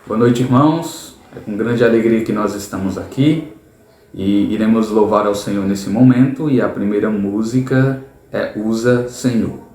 Boa noite, irmãos. É com grande alegria que nós estamos aqui e iremos louvar ao Senhor nesse momento. E a primeira música é Usa, Senhor.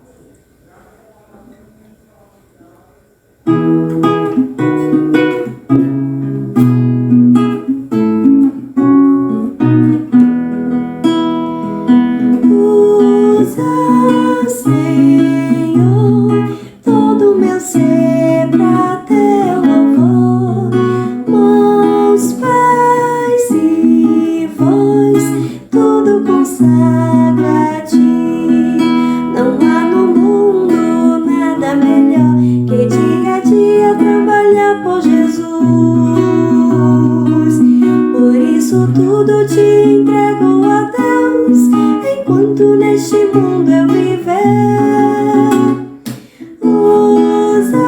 Tudo te entrego a Deus, enquanto neste mundo eu viver. Usa,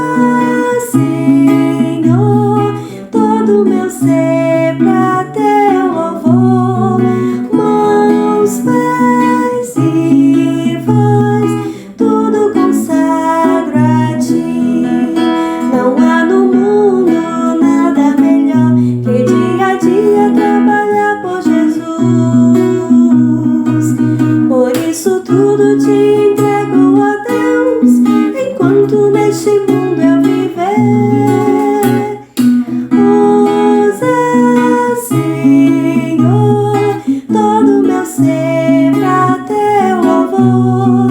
Senhor, todo meu ser pra teu louvor. Mãos, pés e voz, tudo consagro a ti. Não há no mundo nada melhor que dia a dia trabalhar por Jesus. Por isso tudo te entrego a Deus, enquanto neste mundo eu viver. Usa, Senhor, todo meu ser pra teu louvor.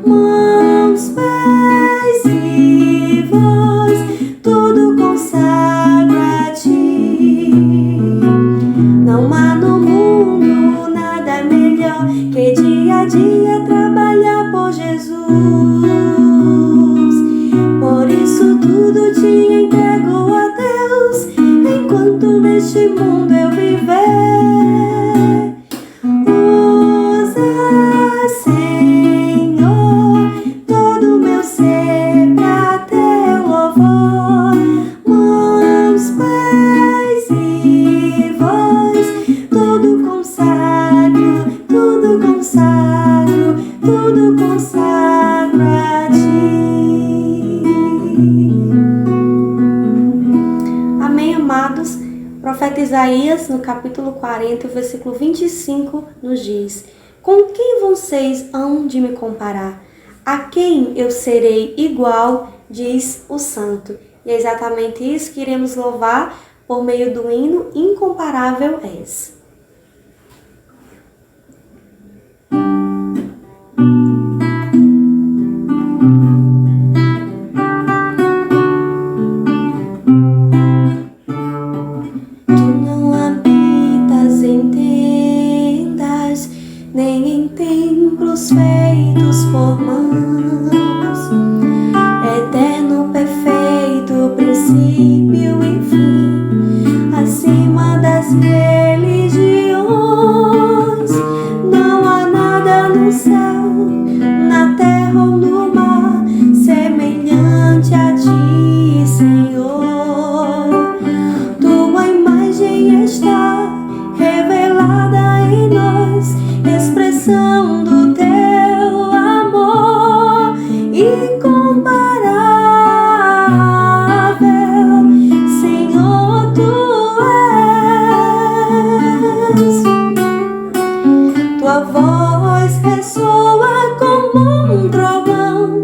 Mãos, pés e voz, tudo consagro a ti. Não há no mundo nada melhor que dia a dia trabalhar por Jesus. Por isso tudo te entrego a Deus, enquanto neste mundo eu viver. Usa, Senhor, todo meu ser pra teu louvor. Mãos, pés e voz, tudo consagro, tudo consagro, tudo consagro a ti. Amém, amados? O profeta Isaías, no capítulo 40, versículo 25, nos diz: Com quem vocês hão de me comparar? A quem eu serei igual, diz o Santo. E é exatamente isso que iremos louvar por meio do hino Incomparável És. Tu não habitas em tendas, nem em templos feitos por mãos. Eterno, perfeito, princípio e fim, acima das religiões. Não há nada no céu, na terra ou no mar, semelhante a ti, Senhor. Tua imagem está revelada em nós, expressão do teu amor incomparável. Senhor, tu és. Tua voz ressoa como um trovão,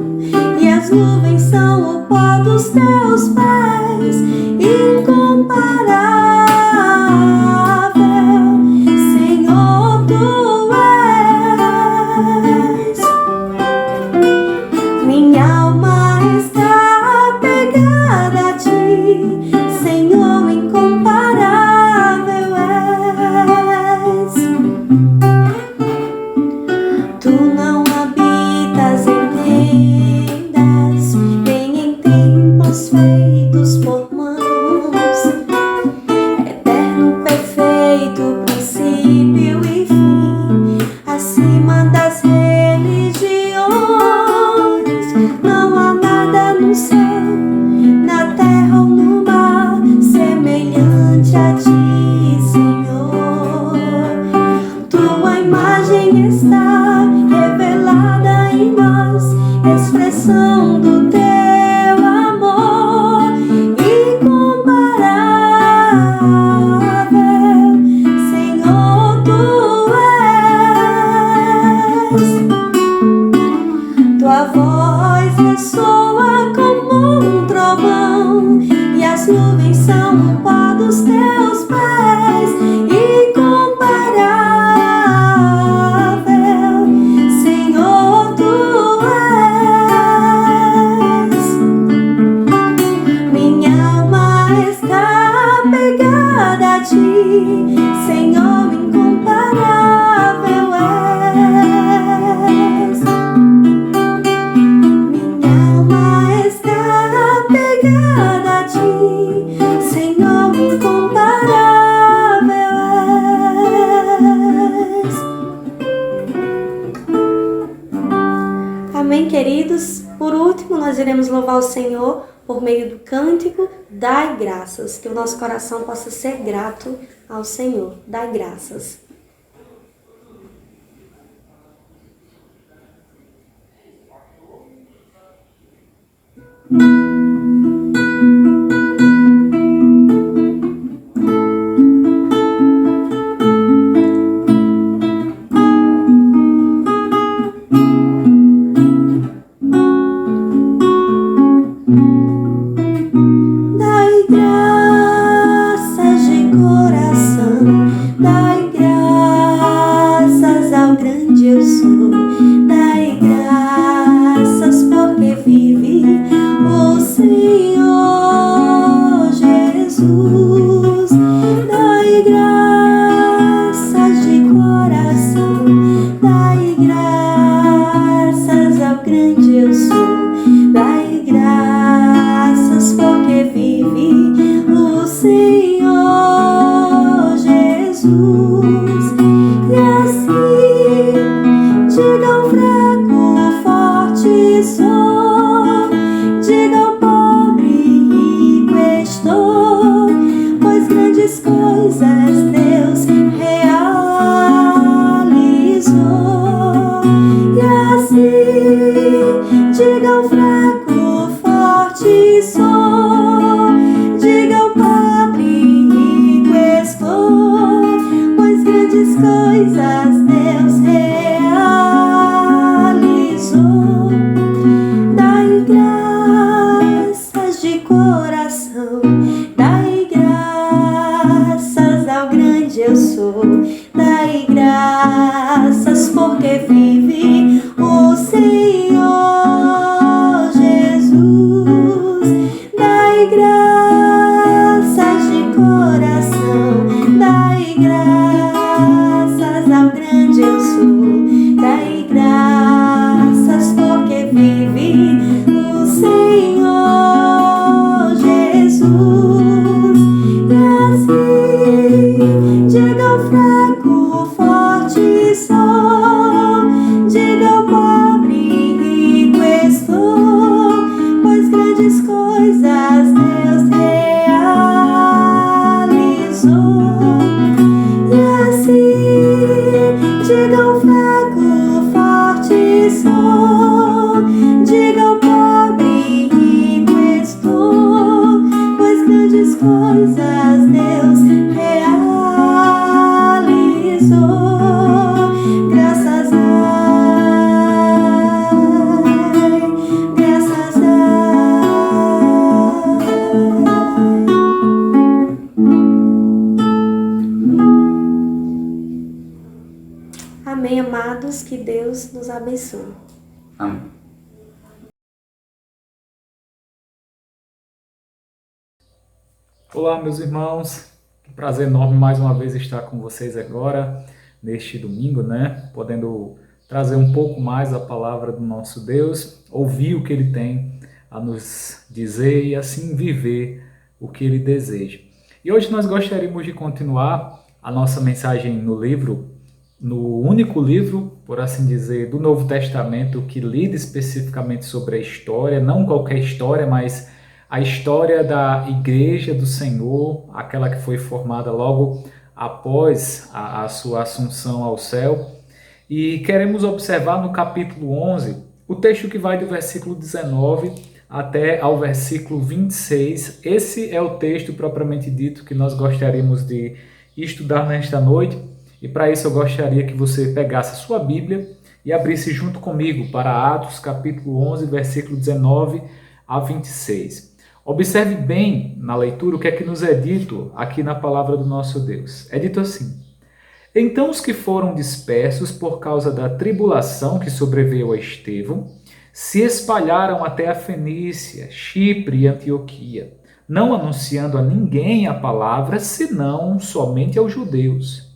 e as nuvens são o pó dos teus pés. Incomparável, Senhor, tu és. Minha alma está apegada a ti, Senhor, incomparável és. Tu não habitas em tendas, nem em templos feitos por mãos. Eterno, perfeito, princípio e fim, acima das religiões. Não há nada no céu, na terra ou no mar, semelhante a ti, Senhor. Tua imagem está revelada em nós, expressão do teu amor incomparável. Amém, queridos? Por último, nós iremos louvar o Senhor por meio do cântico Dai Graças. Que o nosso coração possa ser grato ao Senhor. Dai graças. Amém, amados, que Deus nos abençoe. Amém. Olá, meus irmãos, que prazer enorme mais uma vez estar com vocês agora, neste domingo, podendo trazer um pouco mais a palavra do nosso Deus, ouvir o que Ele tem a nos dizer e assim viver o que Ele deseja. E hoje nós gostaríamos de continuar a nossa mensagem no único livro, por assim dizer, do Novo Testamento que lida especificamente sobre a história, não qualquer história, mas a história da Igreja do Senhor, aquela que foi formada logo após a sua assunção ao céu. E queremos observar no capítulo 11, o texto que vai do versículo 19 até ao versículo 26. Esse é o texto propriamente dito que nós gostaríamos de estudar nesta noite. E para isso eu gostaria que você pegasse a sua Bíblia e abrisse junto comigo para Atos capítulo 11, versículo 19 a 26. Observe bem na leitura o que é que nos é dito aqui na palavra do nosso Deus. É dito assim: Então os que foram dispersos por causa da tribulação que sobreveio a Estevão, se espalharam até a Fenícia, Chipre e Antioquia, não anunciando a ninguém a palavra, senão somente aos judeus.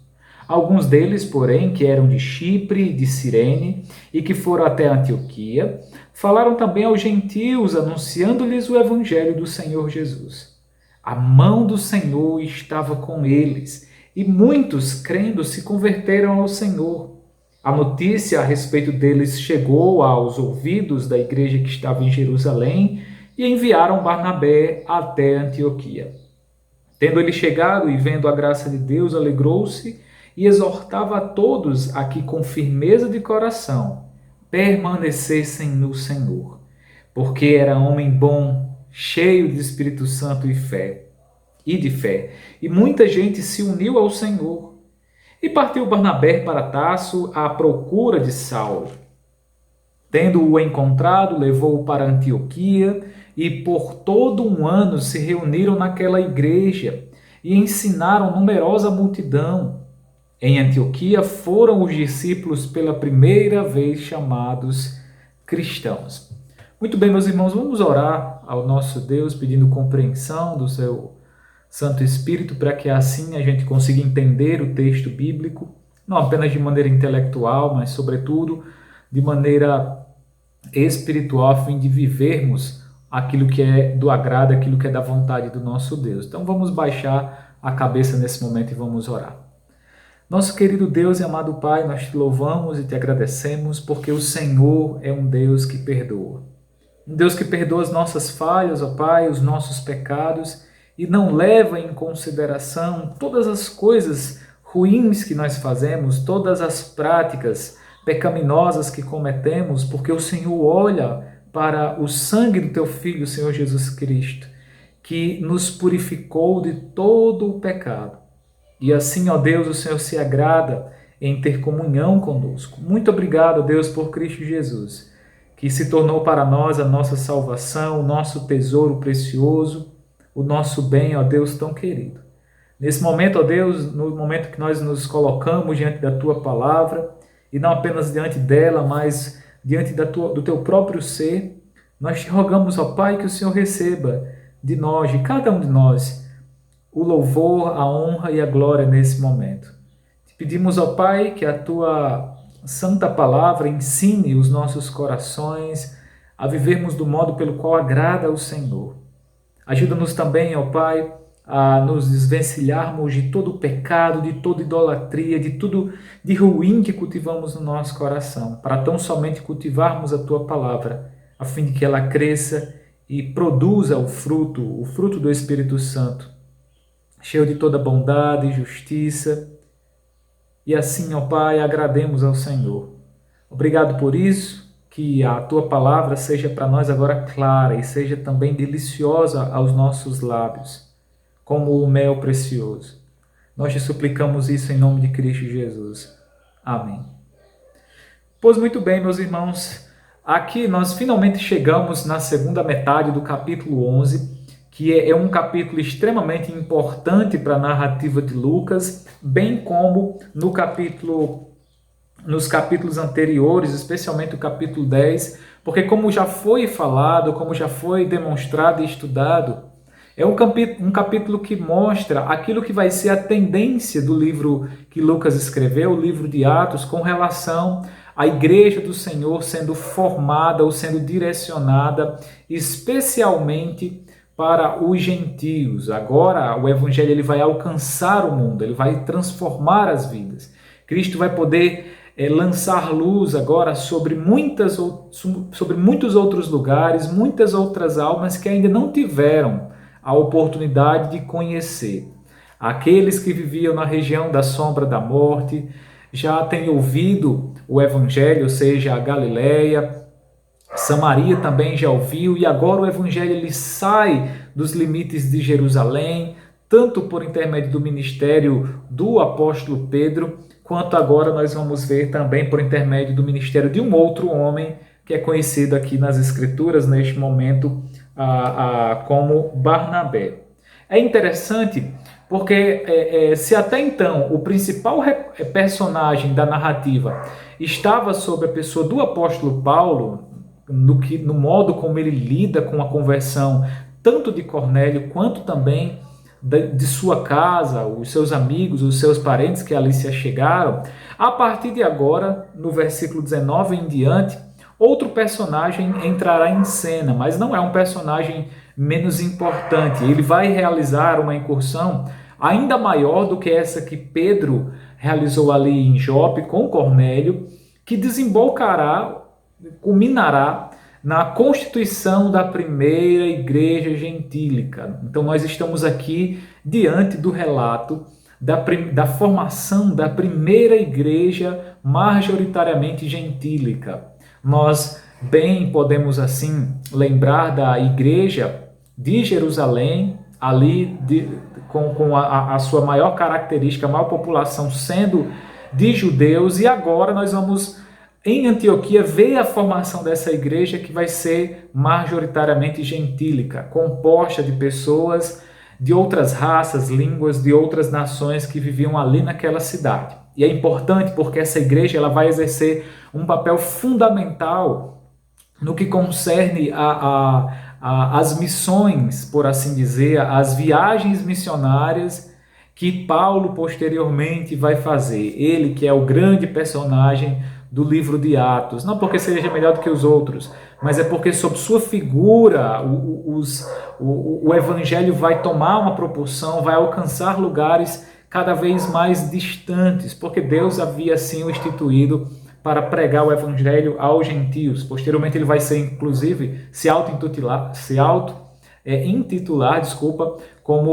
Alguns deles, porém, que eram de Chipre e de Cirene e que foram até Antioquia, falaram também aos gentios, anunciando-lhes o evangelho do Senhor Jesus. A mão do Senhor estava com eles, e muitos, crendo, se converteram ao Senhor. A notícia a respeito deles chegou aos ouvidos da igreja que estava em Jerusalém e enviaram Barnabé até Antioquia. Tendo ele chegado e vendo a graça de Deus, alegrou-se e exortava a todos a que com firmeza de coração permanecessem no Senhor, porque era homem bom, cheio de Espírito Santo e de fé, e muita gente se uniu ao Senhor. E partiu Barnabé para Tarso à procura de Saulo. Tendo-o encontrado, levou-o para Antioquia, e por todo um ano se reuniram naquela igreja e ensinaram numerosa multidão. Em Antioquia foram os discípulos pela primeira vez chamados cristãos. Muito bem, meus irmãos, vamos orar ao nosso Deus pedindo compreensão do seu Santo Espírito para que assim a gente consiga entender o texto bíblico, não apenas de maneira intelectual, mas sobretudo de maneira espiritual, a fim de vivermos aquilo que é do agrado, aquilo que é da vontade do nosso Deus. Então vamos baixar a cabeça nesse momento e vamos orar. Nosso querido Deus e amado Pai, nós te louvamos e te agradecemos porque o Senhor é um Deus que perdoa. Um Deus que perdoa as nossas falhas, ó Pai, os nossos pecados e não leva em consideração todas as coisas ruins que nós fazemos, todas as práticas pecaminosas que cometemos, porque o Senhor olha para o sangue do teu Filho, Senhor Jesus Cristo, que nos purificou de todo o pecado. E assim, ó Deus, o Senhor se agrada em ter comunhão conosco. Muito obrigado, Deus, por Cristo Jesus, que se tornou para nós a nossa salvação, o nosso tesouro precioso, o nosso bem, ó Deus, tão querido. Nesse momento, ó Deus, no momento que nós nos colocamos diante da Tua palavra, e não apenas diante dela, mas diante do Teu próprio ser, nós te rogamos, ó Pai, que o Senhor receba de nós, de cada um de nós, o louvor, a honra e a glória nesse momento. Te pedimos, ó Pai, que a Tua santa palavra ensine os nossos corações a vivermos do modo pelo qual agrada ao Senhor. Ajuda-nos também, ó Pai, a nos desvencilharmos de todo o pecado, de toda idolatria, de tudo de ruim que cultivamos no nosso coração, para tão somente cultivarmos a Tua palavra, a fim de que ela cresça e produza o fruto do Espírito Santo, cheio de toda bondade e justiça. E assim, ó Pai, agrademos ao Senhor. Obrigado por isso, que a Tua palavra seja para nós agora clara e seja também deliciosa aos nossos lábios, como o mel precioso. Nós te suplicamos isso em nome de Cristo Jesus. Amém. Pois muito bem, meus irmãos, aqui nós finalmente chegamos na segunda metade do capítulo 11, que é um capítulo extremamente importante para a narrativa de Lucas, bem como nos capítulos anteriores, especialmente o capítulo 10, porque como já foi falado, como já foi demonstrado e estudado, é um capítulo que mostra aquilo que vai ser a tendência do livro que Lucas escreveu, o livro de Atos, com relação à igreja do Senhor sendo formada ou sendo direcionada especialmente para os gentios. Agora o evangelho ele vai alcançar o mundo, ele vai transformar as vidas. Cristo vai poder lançar luz agora sobre muitos outros lugares, muitas outras almas que ainda não tiveram a oportunidade de conhecer. Aqueles que viviam na região da sombra da morte já têm ouvido o evangelho, ou seja, a Galileia, Samaria também já ouviu, e agora o evangelho ele sai dos limites de Jerusalém, tanto por intermédio do ministério do apóstolo Pedro, quanto agora nós vamos ver também por intermédio do ministério de um outro homem, que é conhecido aqui nas Escrituras, neste momento, como Barnabé. É interessante porque se até então o principal personagem da narrativa estava sob a pessoa do apóstolo Paulo, no modo como ele lida com a conversão tanto de Cornélio quanto também de sua casa, os seus amigos, os seus parentes que ali se achegaram, a partir de agora, no versículo 19 em diante, outro personagem entrará em cena, mas não é um personagem menos importante. Ele vai realizar uma incursão ainda maior do que essa que Pedro realizou ali em Jope com Cornélio, que culminará na constituição da primeira igreja gentílica. Então nós estamos aqui diante do relato da formação da primeira igreja majoritariamente gentílica. Nós bem podemos assim lembrar da igreja de Jerusalém, ali com a sua maior característica, a maior população sendo de judeus, e agora nós vamos em Antioquia ver a formação dessa igreja que vai ser majoritariamente gentílica, composta de pessoas de outras raças, línguas, de outras nações que viviam ali naquela cidade. E é importante porque essa igreja ela vai exercer um papel fundamental no que concerne as missões, por assim dizer, as viagens missionárias que Paulo posteriormente vai fazer. Ele que é o grande personagem do livro de Atos, não porque seja melhor do que os outros, mas é porque sob sua figura o evangelho vai tomar uma proporção, vai alcançar lugares cada vez mais distantes, porque Deus havia assim o instituído para pregar o evangelho aos gentios. Posteriormente ele vai ser, inclusive, se intitular, como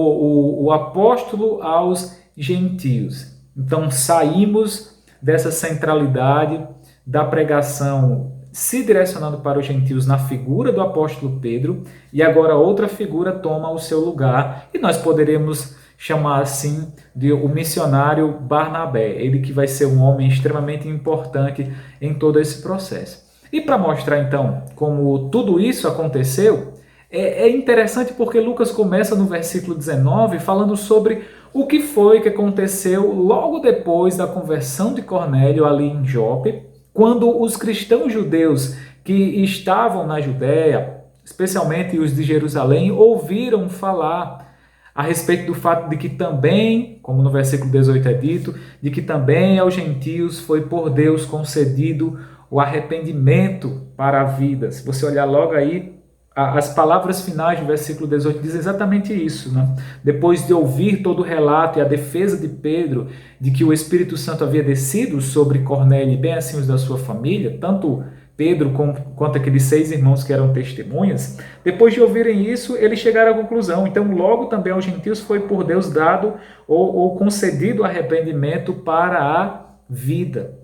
o apóstolo aos gentios. Então saímos dessa centralidade da pregação se direcionando para os gentios na figura do apóstolo Pedro, e agora outra figura toma o seu lugar, e nós poderemos chamar assim de o missionário Barnabé, ele que vai ser um homem extremamente importante em todo esse processo. E para mostrar então como tudo isso aconteceu, é interessante porque Lucas começa no versículo 19 falando sobre o que foi que aconteceu logo depois da conversão de Cornélio ali em Jope, quando os cristãos judeus que estavam na Judéia, especialmente os de Jerusalém, ouviram falar a respeito do fato de que também, como no versículo 18 é dito, de que também aos gentios foi por Deus concedido o arrependimento para a vida. Se você olhar logo aí, as palavras finais do versículo 18 dizem exatamente isso, né? Depois de ouvir todo o relato e a defesa de Pedro de que o Espírito Santo havia descido sobre Cornélio e bem assim os da sua família, tanto Pedro quanto aqueles 6 irmãos que eram testemunhas, depois de ouvirem isso, eles chegaram à conclusão, então logo também aos gentios foi por Deus dado ou concedido arrependimento para a vida.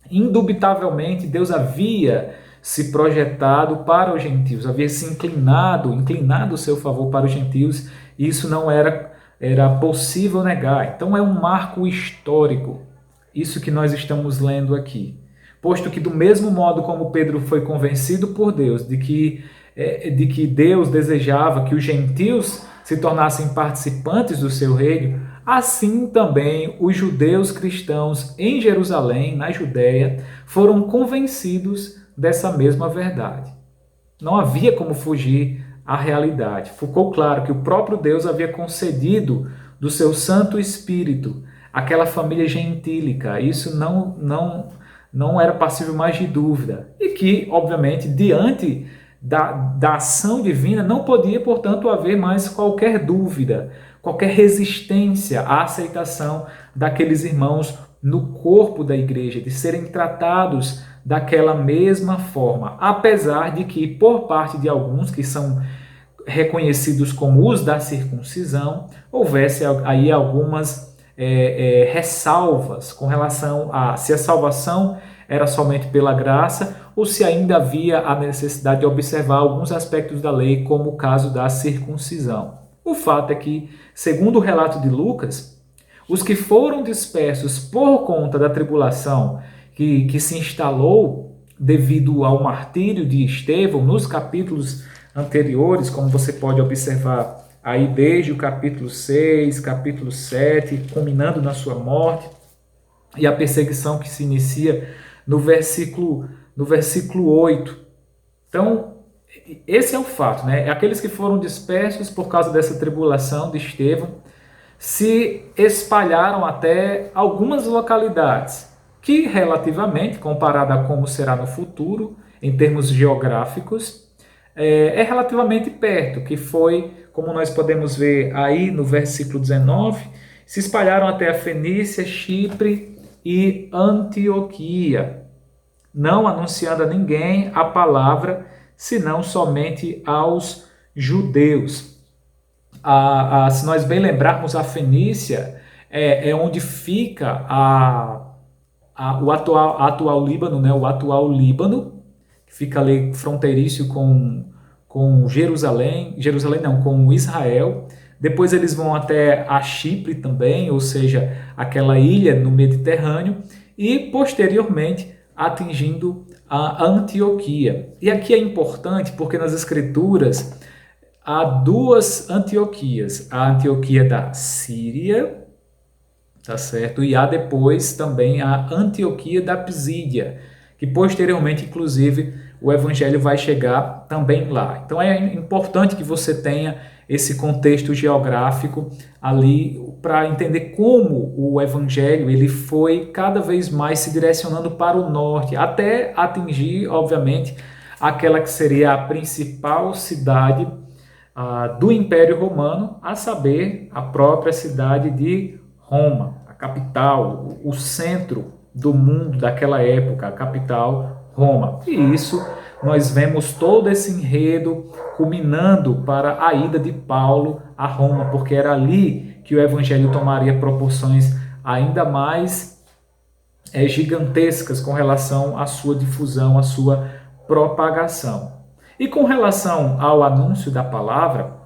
Indubitavelmente, Deus havia se projetado para os gentios, havia se inclinado o seu favor para os gentios, e isso não era possível negar. Então é um marco histórico, isso que nós estamos lendo aqui. Posto que do mesmo modo como Pedro foi convencido por Deus de que Deus desejava que os gentios se tornassem participantes do seu reino, assim também os judeus cristãos em Jerusalém, na Judéia, foram convencidos dessa mesma verdade. Não havia como fugir à realidade. Ficou claro que o próprio Deus havia concedido do seu Santo Espírito àquela família gentílica. Isso não era passível mais de dúvida. E que, obviamente, diante da ação divina, não podia, portanto, haver mais qualquer dúvida, qualquer resistência à aceitação daqueles irmãos no corpo da igreja, de serem tratados daquela mesma forma, apesar de que, por parte de alguns que são reconhecidos como os da circuncisão, houvesse aí algumas ressalvas com relação a se a salvação era somente pela graça ou se ainda havia a necessidade de observar alguns aspectos da lei, como o caso da circuncisão. O fato é que, segundo o relato de Lucas, os que foram dispersos por conta da tribulação que se instalou devido ao martírio de Estevão nos capítulos anteriores, como você pode observar aí desde o capítulo 6, capítulo 7, culminando na sua morte, e a perseguição que se inicia no versículo 8. Então, esse é o fato, né? Aqueles que foram dispersos por causa dessa tribulação de Estevão se espalharam até algumas localidades, que relativamente, comparada a como será no futuro, em termos geográficos, é relativamente perto, que foi, como nós podemos ver aí no versículo 19, se espalharam até a Fenícia, Chipre e Antioquia, não anunciando a ninguém a palavra, senão somente aos judeus. Se nós bem lembrarmos, a Fenícia é onde fica o atual Líbano, né? O atual Líbano, que fica ali fronteiriço com com Israel. Depois eles vão até a Chipre também, ou seja, aquela ilha no Mediterrâneo, e posteriormente atingindo a Antioquia. E aqui é importante porque nas Escrituras há duas Antioquias, a Antioquia da Síria, tá certo? E há depois também a Antioquia da Pisídia, que posteriormente, inclusive, o evangelho vai chegar também lá. Então é importante que você tenha esse contexto geográfico ali para entender como o evangelho ele foi cada vez mais se direcionando para o norte, até atingir, obviamente, aquela que seria a principal cidade do Império Romano, a saber, a própria cidade de Roma, a capital, o centro do mundo daquela época, a capital Roma. E isso nós vemos todo esse enredo culminando para a ida de Paulo a Roma, porque era ali que o evangelho tomaria proporções ainda mais gigantescas com relação à sua difusão, à sua propagação. E com relação ao anúncio da palavra,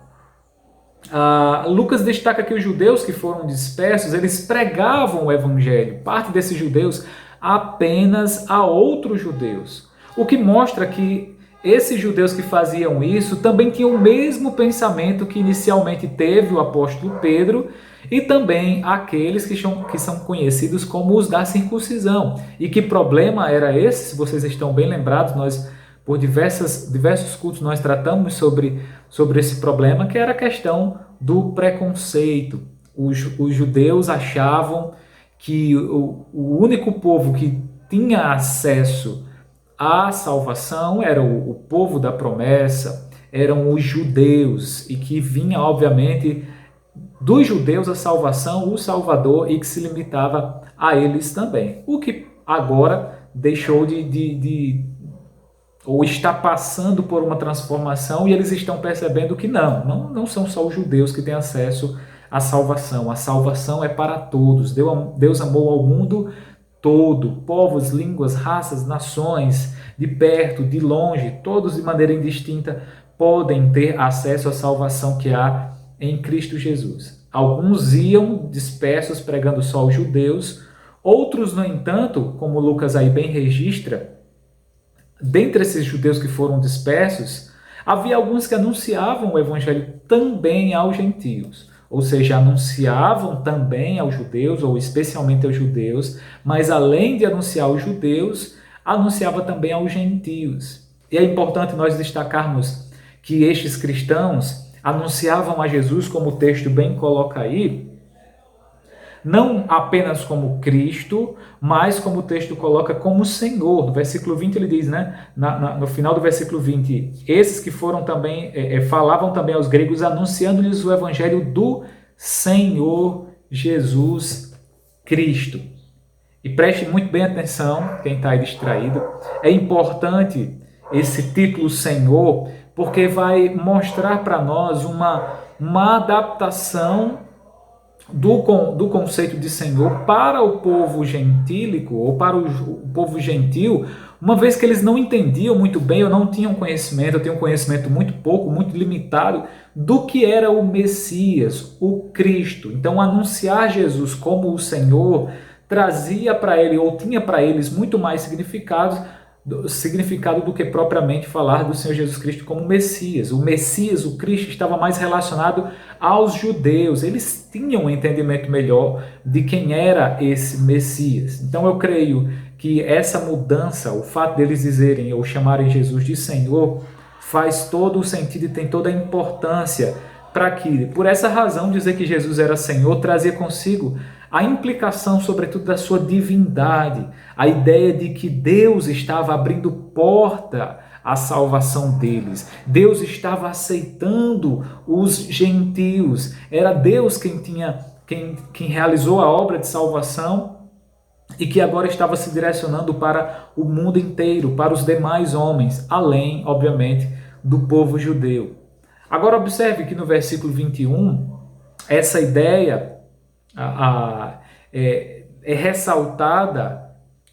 Lucas destaca que os judeus que foram dispersos, eles pregavam o evangelho, parte desses judeus, apenas a outros judeus. O que mostra que esses judeus que faziam isso também tinham o mesmo pensamento que inicialmente teve o apóstolo Pedro e também aqueles que são conhecidos como os da circuncisão. E que problema era esse? Se vocês estão bem lembrados, nós por diversos cultos nós tratamos sobre esse problema, que era a questão do preconceito. Os judeus achavam que o único povo que tinha acesso à salvação era o povo da promessa, eram os judeus, e que vinha, obviamente, dos judeus a salvação, o Salvador, e que se limitava a eles também. O que agora deixou ou está passando por uma transformação, e eles estão percebendo que não são só os judeus que têm acesso à salvação. A salvação é para todos. Deus amou ao mundo todo, povos, línguas, raças, nações, de perto, de longe, todos de maneira indistinta podem ter acesso à salvação que há em Cristo Jesus. Alguns iam dispersos pregando só aos judeus, outros, no entanto, como Lucas aí bem registra, dentre esses judeus que foram dispersos, havia alguns que anunciavam o evangelho também aos gentios. Ou seja, anunciavam também aos judeus, ou especialmente aos judeus, mas além de anunciar aos judeus, anunciava também aos gentios. E é importante nós destacarmos que estes cristãos anunciavam a Jesus, como o texto bem coloca aí, não apenas como Cristo, mas como o texto coloca como Senhor. No versículo 20 ele diz, né, no final do versículo 20, esses que foram também, falavam também aos gregos, anunciando-lhes o evangelho do Senhor Jesus Cristo. E preste muito bem atenção, quem está aí distraído, é importante esse título Senhor, porque vai mostrar para nós uma adaptação do conceito de Senhor para o povo gentílico, ou para o povo gentil, uma vez que eles não entendiam muito bem, ou não tinham conhecimento, eu tenho um conhecimento muito pouco, muito limitado, do que era o Messias, o Cristo. Então, anunciar Jesus como o Senhor trazia para ele, ou tinha para eles, muito mais significado do que propriamente falar do Senhor Jesus Cristo como Messias. O Messias, o Cristo, estava mais relacionado aos judeus. Eles tinham um entendimento melhor de quem era esse Messias. Então eu creio que essa mudança, o fato deles dizerem ou chamarem Jesus de Senhor, faz todo o sentido e tem toda a importância para que, por essa razão, dizer que Jesus era Senhor trazia consigo a implicação, sobretudo, da sua divindade, a ideia de que Deus estava abrindo porta à salvação deles. Deus estava aceitando os gentios. Era Deus quem quem realizou a obra de salvação e que agora estava se direcionando para o mundo inteiro, para os demais homens, além, obviamente, do povo judeu. Agora observe que no versículo 21, essa ideia é ressaltada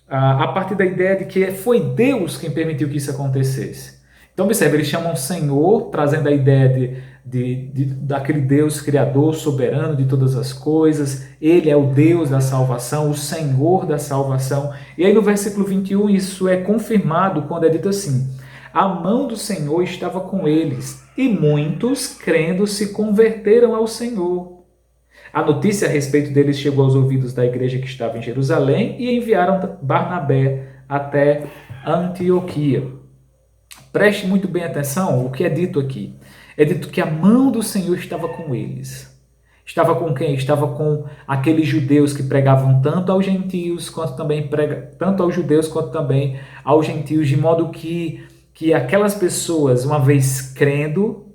a partir da ideia de que foi Deus quem permitiu que isso acontecesse. Então observe, eles chamam Senhor, trazendo a ideia daquele Deus criador, soberano de todas as coisas. Ele é o Deus da salvação, o Senhor da salvação. E aí no versículo 21 isso é confirmado quando é dito assim: a mão do Senhor estava com eles, e muitos, crendo, se converteram ao Senhor. A notícia a respeito deles chegou aos ouvidos da igreja que estava em Jerusalém e enviaram Barnabé até Antioquia. Preste muito bem atenção o que é dito aqui. É dito que a mão do Senhor estava com eles. Estava com quem? Estava com aqueles judeus que pregavam tanto aos gentios, tanto aos judeus quanto também aos gentios, de modo que aquelas pessoas, uma vez crendo,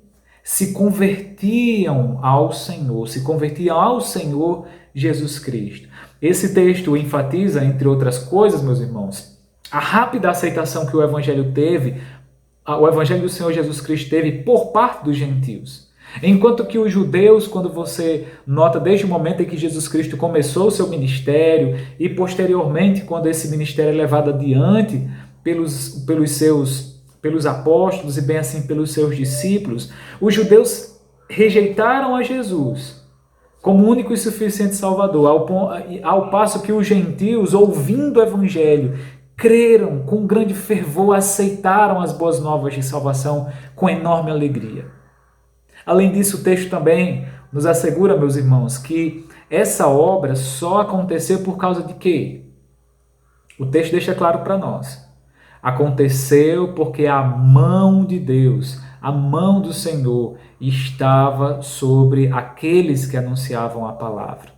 se convertiam ao Senhor Jesus Cristo. Esse texto enfatiza, entre outras coisas, meus irmãos, a rápida aceitação que o Evangelho do Senhor Jesus Cristo teve por parte dos gentios. Enquanto que os judeus, quando você nota desde o momento em que Jesus Cristo começou o seu ministério e posteriormente quando esse ministério é levado adiante pelos apóstolos e bem assim pelos seus discípulos, os judeus rejeitaram a Jesus como único e suficiente Salvador, ao passo que os gentios, ouvindo o Evangelho, creram com grande fervor, aceitaram as boas novas de salvação com enorme alegria. Além disso, o texto também nos assegura, meus irmãos, que essa obra só aconteceu por causa de quê? O texto deixa claro para nós. Aconteceu porque a mão de Deus, a mão do Senhor, estava sobre aqueles que anunciavam a palavra.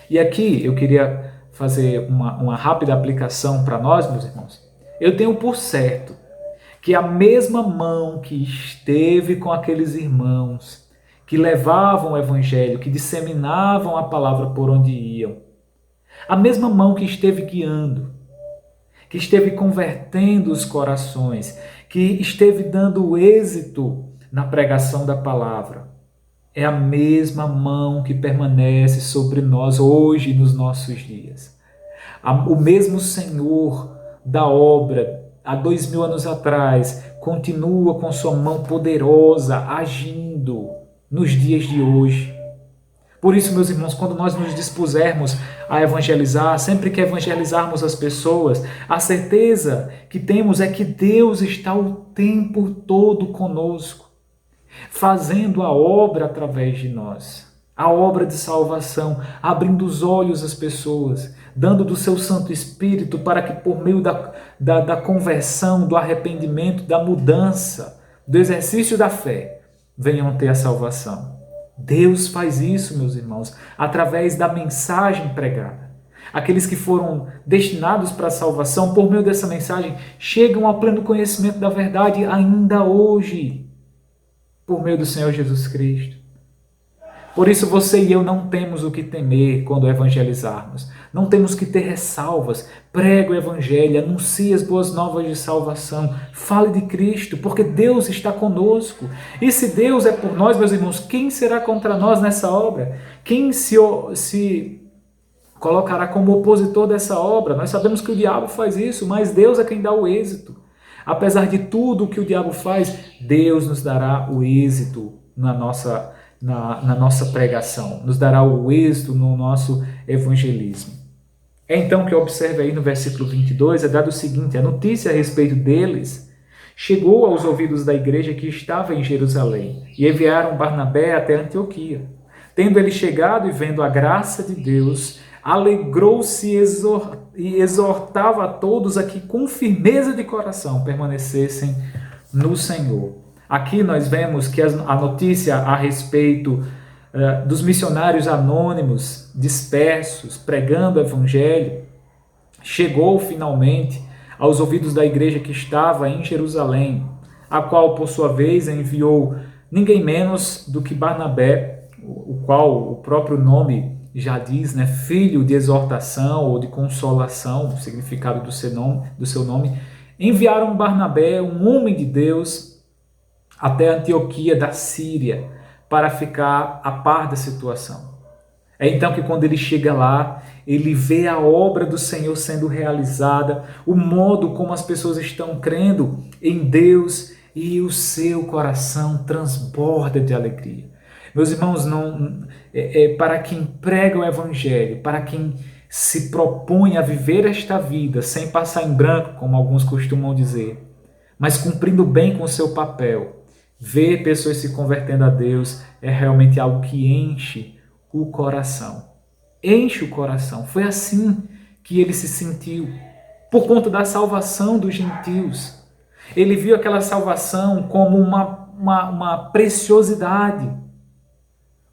E aqui eu queria fazer uma rápida aplicação para nós, meus irmãos. Eu tenho por certo que a mesma mão que esteve com aqueles irmãos que levavam o evangelho, que disseminavam a palavra por onde iam, a mesma mão que esteve guiando, que esteve convertendo os corações, que esteve dando êxito na pregação da palavra, é a mesma mão que permanece sobre nós hoje nos nossos dias. O mesmo Senhor da obra, há 2000 anos atrás, continua com sua mão poderosa agindo nos dias de hoje. Por isso, meus irmãos, quando nós nos dispusermos a evangelizar, sempre que evangelizarmos as pessoas, a certeza que temos é que Deus está o tempo todo conosco, fazendo a obra através de nós, a obra de salvação, abrindo os olhos às pessoas, dando do seu Santo Espírito para que por meio da conversão, do arrependimento, da mudança, do exercício da fé, venham ter a salvação. Deus faz isso, meus irmãos, através da mensagem pregada. Aqueles que foram destinados para a salvação, por meio dessa mensagem, chegam ao pleno conhecimento da verdade ainda hoje, por meio do Senhor Jesus Cristo. Por isso você e eu não temos o que temer quando evangelizarmos. Não temos que ter ressalvas. Pregue o evangelho, anuncie as boas novas de salvação. Fale de Cristo, porque Deus está conosco. E se Deus é por nós, meus irmãos, quem será contra nós nessa obra? Quem se colocará como opositor dessa obra? Nós sabemos que o diabo faz isso, mas Deus é quem dá o êxito. Apesar de tudo o que o diabo faz, Deus nos dará o êxito na nossa pregação, nos dará o êxito no nosso evangelismo. É então que observe aí no versículo 22, é dado o seguinte: a notícia a respeito deles chegou aos ouvidos da igreja que estava em Jerusalém, e enviaram Barnabé até Antioquia. Tendo ele chegado e vendo a graça de Deus, alegrou-se e exortava a todos a que com firmeza de coração permanecessem no Senhor. Aqui nós vemos que a notícia a respeito dos missionários anônimos, dispersos, pregando o evangelho, chegou finalmente aos ouvidos da igreja que estava em Jerusalém, a qual, por sua vez, enviou ninguém menos do que Barnabé, o qual o próprio nome já diz, né, filho de exortação ou de consolação, o significado do seu nome, enviaram Barnabé, um homem de Deus, até Antioquia da Síria, para ficar a par da situação. É então que quando ele chega lá, ele vê a obra do Senhor sendo realizada, o modo como as pessoas estão crendo em Deus e o seu coração transborda de alegria. Meus irmãos, para quem prega o Evangelho, para quem se propõe a viver esta vida sem passar em branco, como alguns costumam dizer, mas cumprindo bem com o seu papel, ver pessoas se convertendo a Deus é realmente algo que enche o coração. Enche o coração. Foi assim que ele se sentiu, por conta da salvação dos gentios. Ele viu aquela salvação como uma preciosidade,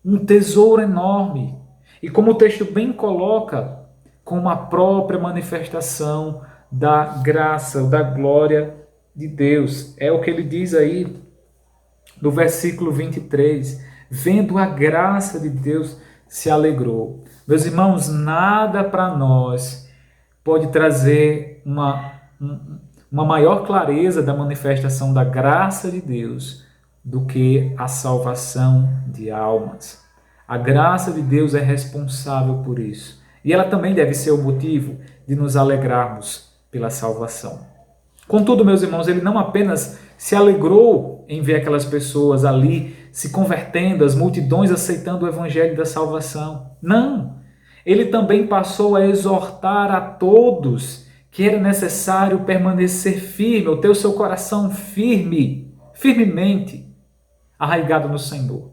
um tesouro enorme. E como o texto bem coloca, como a própria manifestação da graça, da glória de Deus. É o que ele diz aí no versículo 23. Vendo a graça de Deus, se alegrou. Meus irmãos, nada para nós pode trazer uma maior clareza da manifestação da graça de Deus do que a salvação de almas. A graça de Deus é responsável por isso. E ela também deve ser o motivo de nos alegrarmos pela salvação. Contudo, meus irmãos, ele não apenas se alegrou em ver aquelas pessoas ali se convertendo, as multidões aceitando o evangelho da salvação. Não! Ele também passou a exortar a todos que era necessário permanecer firme, ou ter o seu coração firmemente arraigado no Senhor.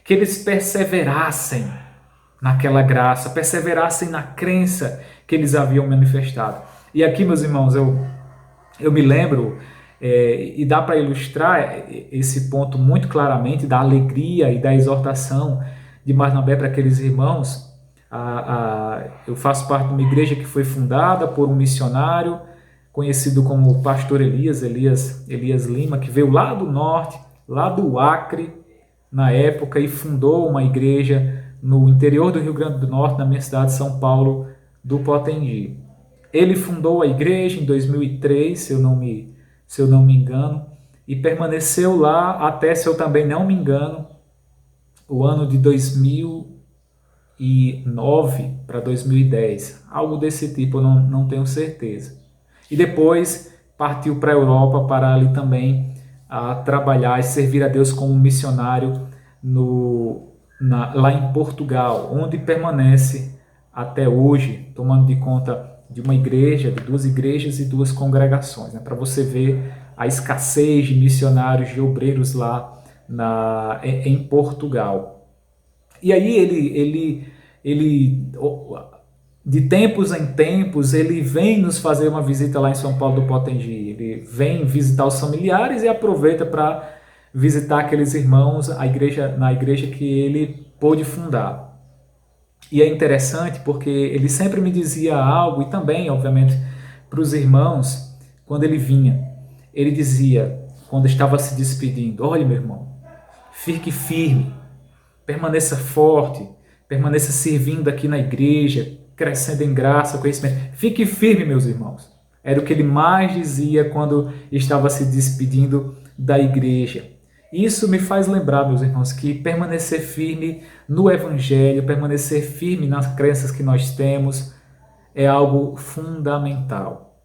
Que eles perseverassem naquela graça, perseverassem na crença que eles haviam manifestado. E aqui, meus irmãos, eu me lembro, e dá para ilustrar esse ponto muito claramente, da alegria e da exortação de Barnabé para aqueles irmãos. Eu faço parte de uma igreja que foi fundada por um missionário conhecido como pastor Elias Lima, que veio lá do norte, lá do Acre, na época, e fundou uma igreja no interior do Rio Grande do Norte, na minha cidade de São Paulo, do Potengi. Ele fundou a igreja em 2003, se eu não me engano, e permaneceu lá até, se eu também não me engano, o ano de 2009 para 2010, algo desse tipo, eu não tenho certeza. E depois partiu para a Europa para ali também trabalhar e servir a Deus como missionário lá em Portugal, onde permanece até hoje, tomando de conta de uma igreja, de 2 igrejas e 2 congregações, né? Para você ver a escassez de missionários, de obreiros lá em Portugal. E aí ele de tempos em tempos, ele vem nos fazer uma visita lá em São Paulo do Potengi. Ele vem visitar os familiares e aproveita para visitar aqueles irmãos na igreja que ele pôde fundar. E é interessante porque ele sempre me dizia algo, e também, obviamente, para os irmãos, quando ele vinha. Ele dizia, quando estava se despedindo: olha, meu irmão, fique firme, permaneça forte, permaneça servindo aqui na igreja, crescendo em graça, conhecimento. Fique firme, meus irmãos. Era o que ele mais dizia quando estava se despedindo da igreja. Isso me faz lembrar, meus irmãos, que permanecer firme no Evangelho, permanecer firme nas crenças que nós temos, é algo fundamental.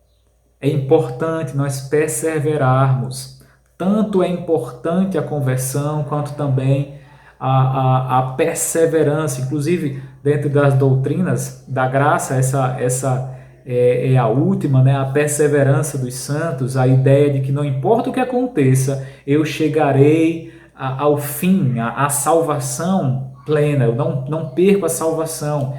É importante nós perseverarmos. Tanto é importante a conversão, quanto também a perseverança. Inclusive, dentro das doutrinas da graça, essa é a última, né? A perseverança dos santos, a ideia de que não importa o que aconteça, eu chegarei ao fim, à salvação plena, eu não perco a salvação,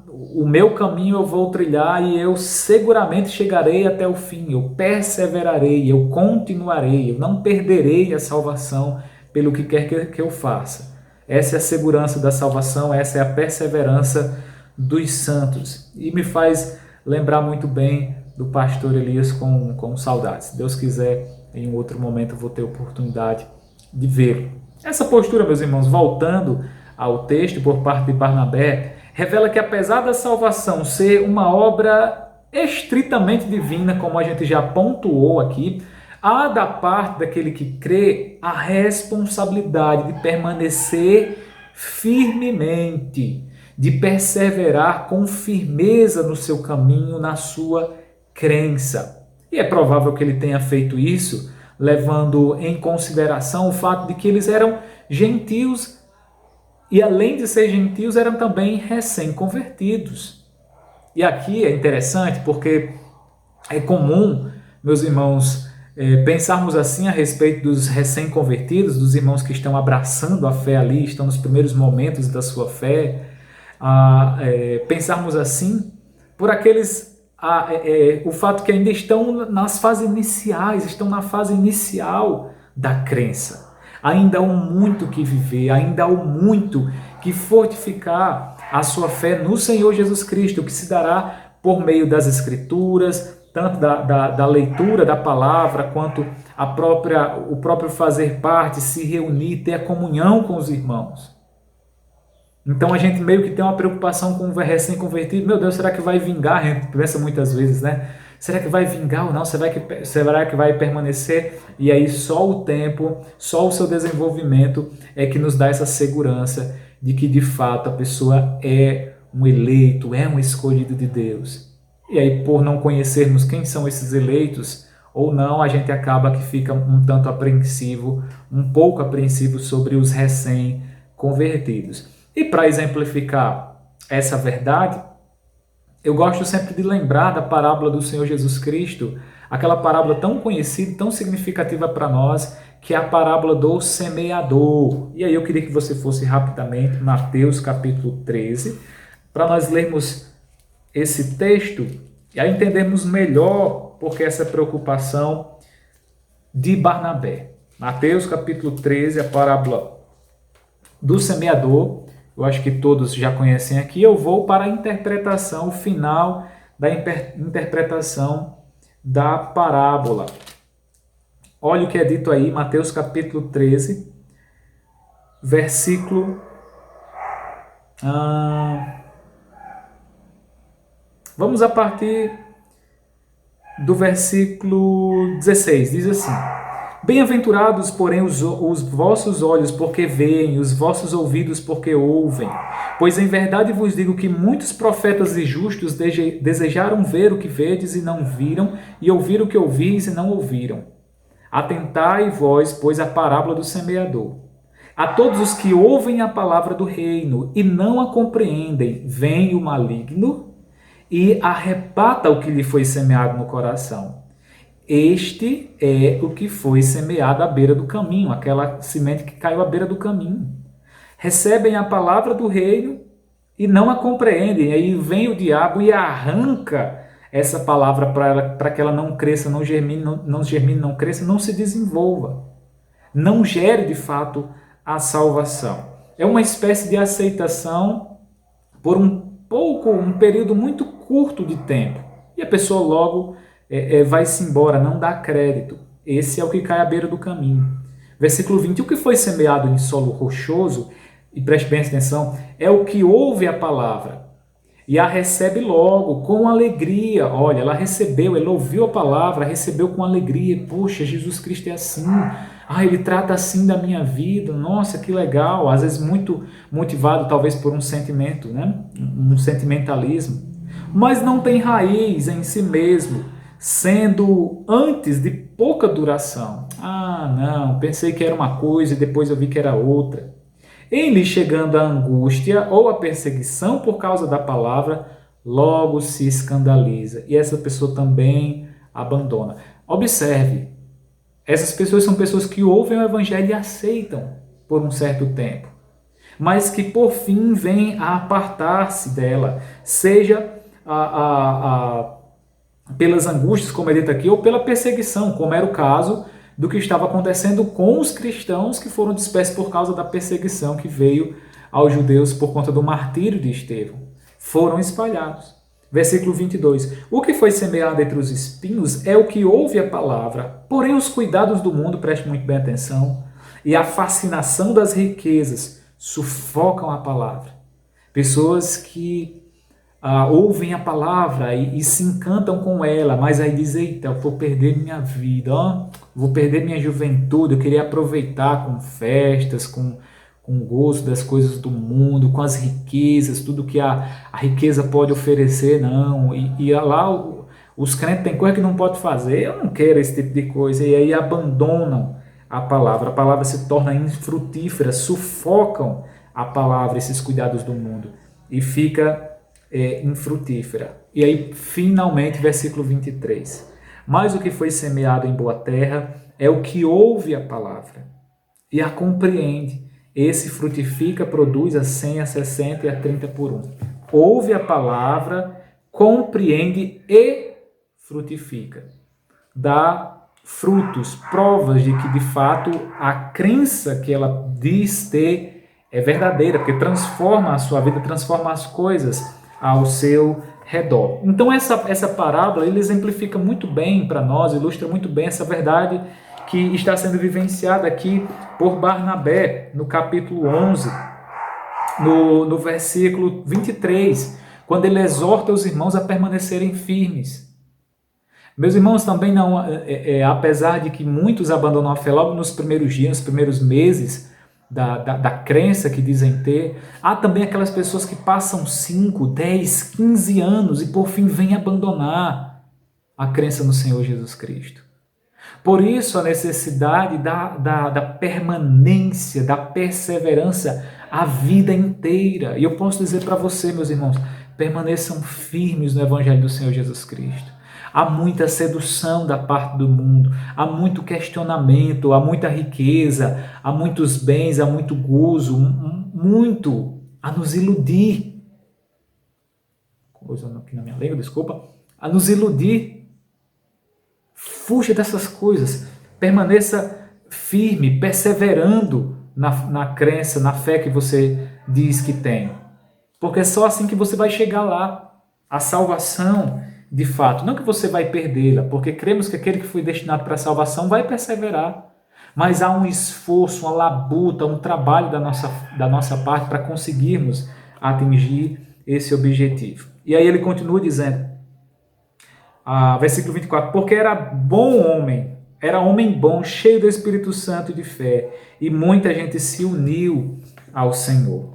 o meu caminho eu vou trilhar e eu seguramente chegarei até o fim, eu perseverarei, eu continuarei, eu não perderei a salvação pelo que quer que eu faça. Essa é a segurança da salvação, essa é a perseverança dos santos. E me faz lembrar muito bem do pastor Elias com saudades. Se Deus quiser, em um outro momento eu vou ter oportunidade de vê-lo. Essa postura, meus irmãos, voltando ao texto por parte de Barnabé, revela que apesar da salvação ser uma obra estritamente divina, como a gente já pontuou aqui, há da parte daquele que crê a responsabilidade de permanecer firmemente, de perseverar com firmeza no seu caminho, na sua crença. E é provável que ele tenha feito isso, levando em consideração o fato de que eles eram gentios e, além de ser gentios, eram também recém-convertidos. E aqui é interessante porque é comum, meus irmãos, pensarmos assim a respeito dos recém-convertidos, dos irmãos que estão abraçando a fé ali, estão nos primeiros momentos da sua fé, pensarmos assim por aqueles, o fato que ainda estão nas fases iniciais, estão na fase inicial da crença. Ainda há muito que viver, ainda há muito que fortificar a sua fé no Senhor Jesus Cristo, que se dará por meio das Escrituras, tanto da leitura da palavra, quanto o próprio fazer parte, se reunir, ter a comunhão com os irmãos. Então a gente meio que tem uma preocupação com o recém-convertido. Meu Deus, será que vai vingar? A gente pensa muitas vezes, né? Será que vai vingar ou não? Será que vai permanecer? E aí só o tempo, só o seu desenvolvimento é que nos dá essa segurança de que de fato a pessoa é um eleito, é um escolhido de Deus. E aí, por não conhecermos quem são esses eleitos ou não, a gente acaba que fica um pouco apreensivo sobre os recém-convertidos. E para exemplificar essa verdade, eu gosto sempre de lembrar da parábola do Senhor Jesus Cristo, aquela parábola tão conhecida, tão significativa para nós, que é a parábola do semeador. E aí eu queria que você fosse rapidamente, Mateus capítulo 13, para nós lermos esse texto e aí entendermos melhor porque essa preocupação de Barnabé. Mateus capítulo 13, a parábola do semeador. Eu acho que todos já conhecem aqui. Eu vou para a interpretação, o final da interpretação da parábola. Olha o que é dito aí, Mateus capítulo 13, versículo... Vamos a partir do versículo 16. Diz assim: Bem-aventurados, porém, os vossos olhos porque veem, os vossos ouvidos porque ouvem. Pois em verdade vos digo que muitos profetas e justos desejaram ver o que vedes e não viram, e ouvir o que ouvis e não ouviram. Atentai vós, pois, a parábola do semeador. A todos os que ouvem a palavra do reino e não a compreendem, vem o maligno e arrebata o que lhe foi semeado no coração. Este é o que foi semeado à beira do caminho, aquela semente que caiu à beira do caminho. Recebem a palavra do reino e não a compreendem. Aí vem o diabo e arranca essa palavra para que ela não cresça, não germine, não cresça, não se desenvolva. Não gere de fato a salvação. É uma espécie de aceitação por um período muito curto de tempo. E a pessoa logo vai-se embora, não dá crédito. Esse é o que cai à beira do caminho. Versículo 20. O que foi semeado em solo rochoso, e preste bem atenção, é o que ouve a palavra e a recebe logo, com alegria. Olha, ela ouviu a palavra, recebeu com alegria. Poxa, Jesus Cristo é assim. Ele trata assim da minha vida. Nossa, que legal. Às vezes muito motivado talvez por um sentimento, né? Um sentimentalismo. Mas não tem raiz em si mesmo, sendo antes de pouca duração. Não, pensei que era uma coisa e depois eu vi que era outra. Em lhe chegando a angústia ou a perseguição por causa da palavra, logo se escandaliza. E essa pessoa também abandona. Observe, essas pessoas são pessoas que ouvem o evangelho e aceitam por um certo tempo, mas que por fim vêm a apartar-se dela, seja pelas angústias, como é dito aqui, ou pela perseguição, como era o caso do que estava acontecendo com os cristãos que foram dispersos por causa da perseguição que veio aos judeus por conta do martírio de Estevão. Foram espalhados. Versículo 22. O que foi semeado entre os espinhos é o que ouve a palavra, porém os cuidados do mundo, preste muito bem atenção, e a fascinação das riquezas sufocam a palavra, Pessoas que ouvem a palavra e se encantam com ela, mas aí dizem, eita, eu vou perder minha vida, vou perder minha juventude, eu queria aproveitar com festas, com o gozo das coisas do mundo, com as riquezas, tudo que a riqueza pode oferecer, não. E lá os crentes têm coisa que não pode fazer, eu não quero esse tipo de coisa, e aí abandonam a palavra se torna infrutífera, sufocam a palavra, esses cuidados do mundo, e fica infrutífera. E aí, finalmente, versículo 23. Mas o que foi semeado em boa terra é o que ouve a palavra e a compreende. Esse frutifica, produz a 100, a 60 e a 30 por 1. Ouve a palavra, compreende e frutifica. Dá frutos, provas de que de fato a crença que ela diz ter é verdadeira, porque transforma a sua vida, transforma as coisas ao seu redor. Então essa parábola ele exemplifica muito bem para nós, ilustra muito bem essa verdade que está sendo vivenciada aqui por Barnabé no capítulo 11, no versículo 23, quando ele exorta os irmãos a permanecerem firmes. Meus irmãos, também não, apesar de que muitos abandonam a fé logo nos primeiros dias, nos primeiros meses da crença que dizem ter, há também aquelas pessoas que passam 5, 10, 15 anos e por fim vêm abandonar a crença no Senhor Jesus Cristo. Por isso a necessidade da permanência, da perseverança a vida inteira. E eu posso dizer para você, meus irmãos, permaneçam firmes no Evangelho do Senhor Jesus Cristo. Há muita sedução da parte do mundo, há muito questionamento, há muita riqueza, há muitos bens, há muito gozo, muito a nos iludir. Coisa aqui na minha língua, desculpa. A nos iludir. Fuja dessas coisas. Permaneça firme, perseverando na crença, na fé que você diz que tem. Porque é só assim que você vai chegar lá. A salvação, de fato, não que você vai perdê-la, porque cremos que aquele que foi destinado para a salvação vai perseverar. Mas há um esforço, uma labuta, um trabalho da nossa parte para conseguirmos atingir esse objetivo. E aí ele continua dizendo, versículo 24, porque era homem bom, cheio do Espírito Santo e de fé, e muita gente se uniu ao Senhor.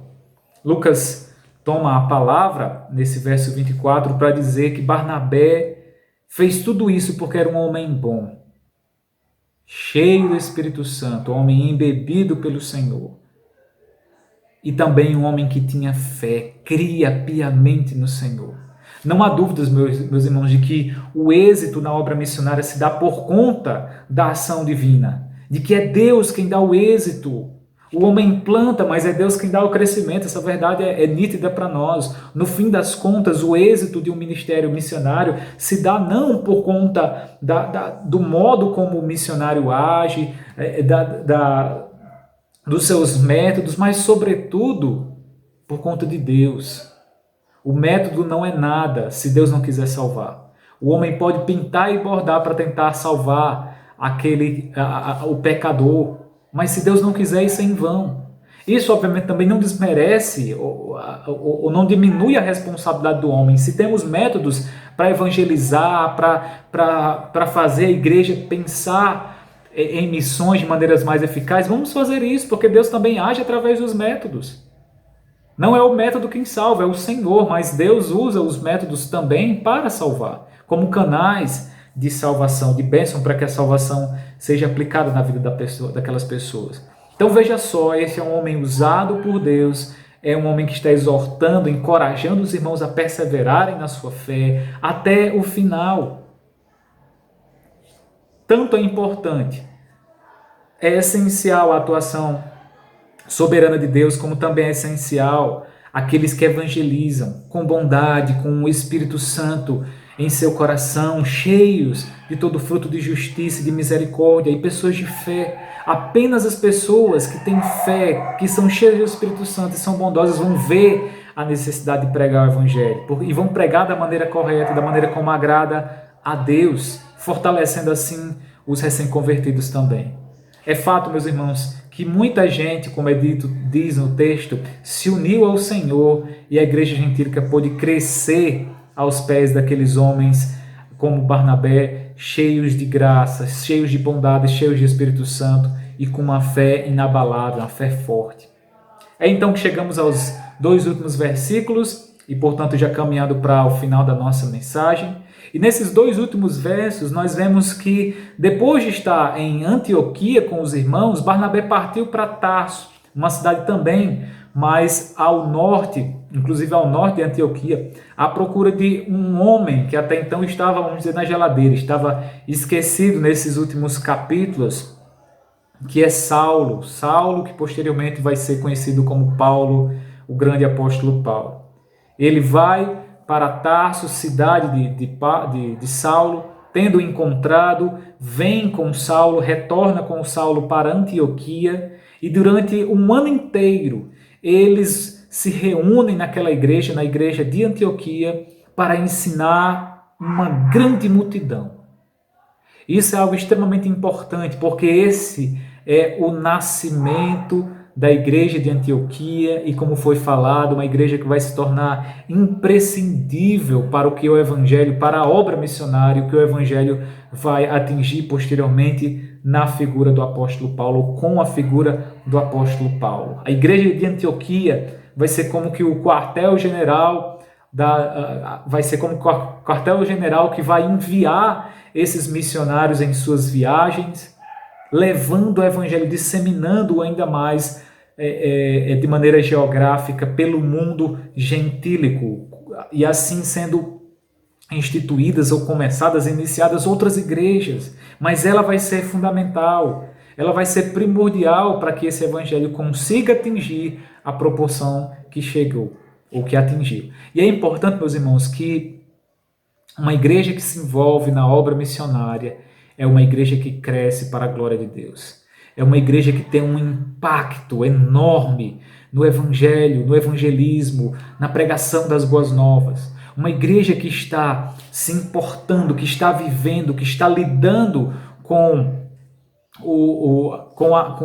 Lucas toma a palavra nesse verso 24 para dizer que Barnabé fez tudo isso porque era um homem bom, cheio do Espírito Santo, um homem embebido pelo Senhor. E também um homem que tinha fé, cria piamente no Senhor. Não há dúvidas, meus irmãos, de que o êxito na obra missionária se dá por conta da ação divina, de que é Deus quem dá o êxito. O homem planta, mas é Deus quem dá o crescimento. Essa verdade é nítida para nós. No fim das contas, o êxito de um ministério missionário se dá não por conta do modo como o missionário age, dos seus métodos, mas, sobretudo, por conta de Deus. O método não é nada se Deus não quiser salvar. O homem pode pintar e bordar para tentar salvar o pecador, mas se Deus não quiser, isso é em vão. Isso, obviamente, também não desmerece ou não diminui a responsabilidade do homem. Se temos métodos para evangelizar, para fazer a igreja pensar em missões de maneiras mais eficazes, vamos fazer isso, porque Deus também age através dos métodos. Não é o método quem salva, é o Senhor, mas Deus usa os métodos também para salvar, como canais de salvação, de bênção para que a salvação seja aplicada na vida daquelas pessoas. Então veja só, esse é um homem usado por Deus, é um homem que está exortando, encorajando os irmãos a perseverarem na sua fé até o final. Tanto é importante, é essencial a atuação soberana de Deus, como também é essencial aqueles que evangelizam com bondade, com o Espírito Santo em seu coração, cheios de todo fruto de justiça e de misericórdia, e pessoas de fé. Apenas as pessoas que têm fé, que são cheias do Espírito Santo e são bondosas, vão ver a necessidade de pregar o Evangelho, e vão pregar da maneira correta, da maneira como agrada a Deus, fortalecendo assim os recém-convertidos também. É fato, meus irmãos, que muita gente, como é dito, diz no texto, se uniu ao Senhor e a igreja gentílica pôde crescer aos pés daqueles homens como Barnabé, cheios de graça, cheios de bondade, cheios de Espírito Santo e com uma fé inabalável, uma fé forte. É então que chegamos aos 2 últimos versículos e, portanto, já caminhando para o final da nossa mensagem. E nesses 2 últimos versos, nós vemos que, depois de estar em Antioquia com os irmãos, Barnabé partiu para Tarso, uma cidade também mais ao norte, inclusive ao norte de Antioquia, à procura de um homem que até então estava, vamos dizer, na geladeira, estava esquecido nesses últimos capítulos, que é Saulo. Saulo, que posteriormente vai ser conhecido como Paulo, o grande apóstolo Paulo. Ele vai para Tarso, cidade de Saulo, tendo encontrado, vem com Saulo, retorna com Saulo para Antioquia, e durante um ano inteiro eles se reúnem naquela igreja, na igreja de Antioquia, para ensinar uma grande multidão. Isso é algo extremamente importante, porque esse é o nascimento da igreja de Antioquia e, como foi falado, uma igreja que vai se tornar imprescindível para o que o evangelho, para a obra missionária, que o evangelho vai atingir posteriormente na figura do apóstolo Paulo, com a figura do apóstolo Paulo. A igreja de Antioquia vai ser como que o quartel-general que vai enviar esses missionários em suas viagens, levando o evangelho, disseminando-o ainda mais de maneira geográfica pelo mundo gentílico, e assim sendo instituídas ou começadas, iniciadas outras igrejas, mas ela vai ser fundamental, ela vai ser primordial para que esse evangelho consiga atingir a proporção que chegou, ou que atingiu. E é importante, meus irmãos, que uma igreja que se envolve na obra missionária é uma igreja que cresce para a glória de Deus. É uma igreja que tem um impacto enorme no evangelho, no evangelismo, na pregação das boas novas. Uma igreja que está se importando, que está vivendo, que está lidando com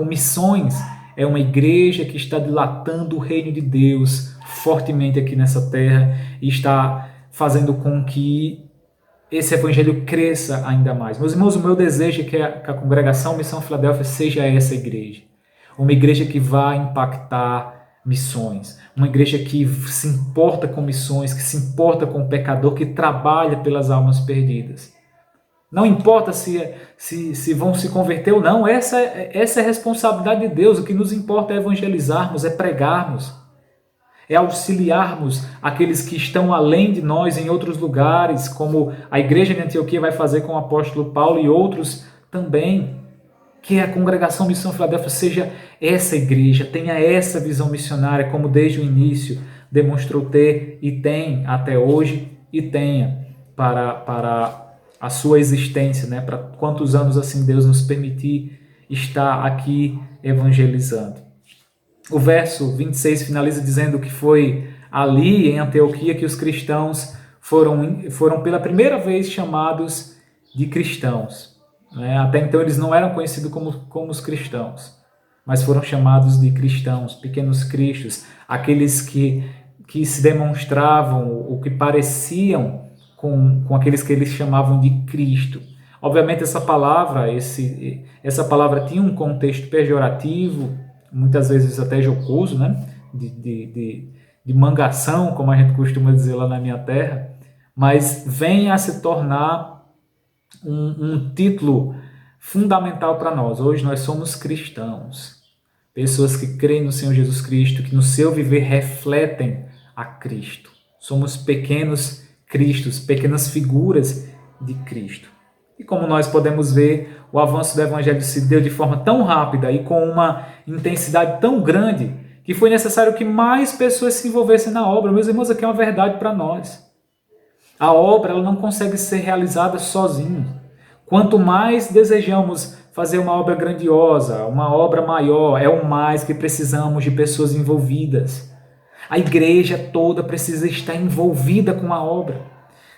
missões. É uma igreja que está dilatando o reino de Deus fortemente aqui nessa terra e está fazendo com que esse evangelho cresça ainda mais. Meus irmãos, o meu desejo é que a congregação Missão Filadélfia seja essa igreja. Uma igreja que vai impactar missões. Uma igreja que se importa com missões, que se importa com o pecador, que trabalha pelas almas perdidas. Não importa se vão se converter ou não, essa é a responsabilidade de Deus. O que nos importa é evangelizarmos, é pregarmos, é auxiliarmos aqueles que estão além de nós em outros lugares, como a igreja de Antioquia vai fazer com o apóstolo Paulo e outros também. Que a congregação Missão Filadélfia seja essa igreja, tenha essa visão missionária, como desde o início demonstrou ter e tem até hoje, e tenha para a sua existência, né? Para quantos anos assim Deus nos permitir estar aqui evangelizando. O verso 26 finaliza dizendo que foi ali em Antioquia que os cristãos foram pela primeira vez chamados de cristãos. Até então eles não eram conhecidos como os cristãos, mas foram chamados de cristãos, pequenos cristos, aqueles que se demonstravam ou que pareciam com aqueles que eles chamavam de Cristo. Obviamente essa palavra tinha um contexto pejorativo, muitas vezes até jocoso, né? de mangação, como a gente costuma dizer lá na minha terra, mas vem a se tornar um título fundamental para nós. Hoje nós somos cristãos, pessoas que creem no Senhor Jesus Cristo, que no seu viver refletem a Cristo. Somos pequenos cristos, pequenas figuras de Cristo. E como nós podemos ver, o avanço do evangelho se deu de forma tão rápida e com uma intensidade tão grande que foi necessário que mais pessoas se envolvessem na obra. Meus irmãos, aqui é uma verdade para nós. A obra ela não consegue ser realizada sozinho. Quanto mais desejamos fazer uma obra grandiosa, uma obra maior, é o mais que precisamos de pessoas envolvidas. A igreja toda precisa estar envolvida com a obra.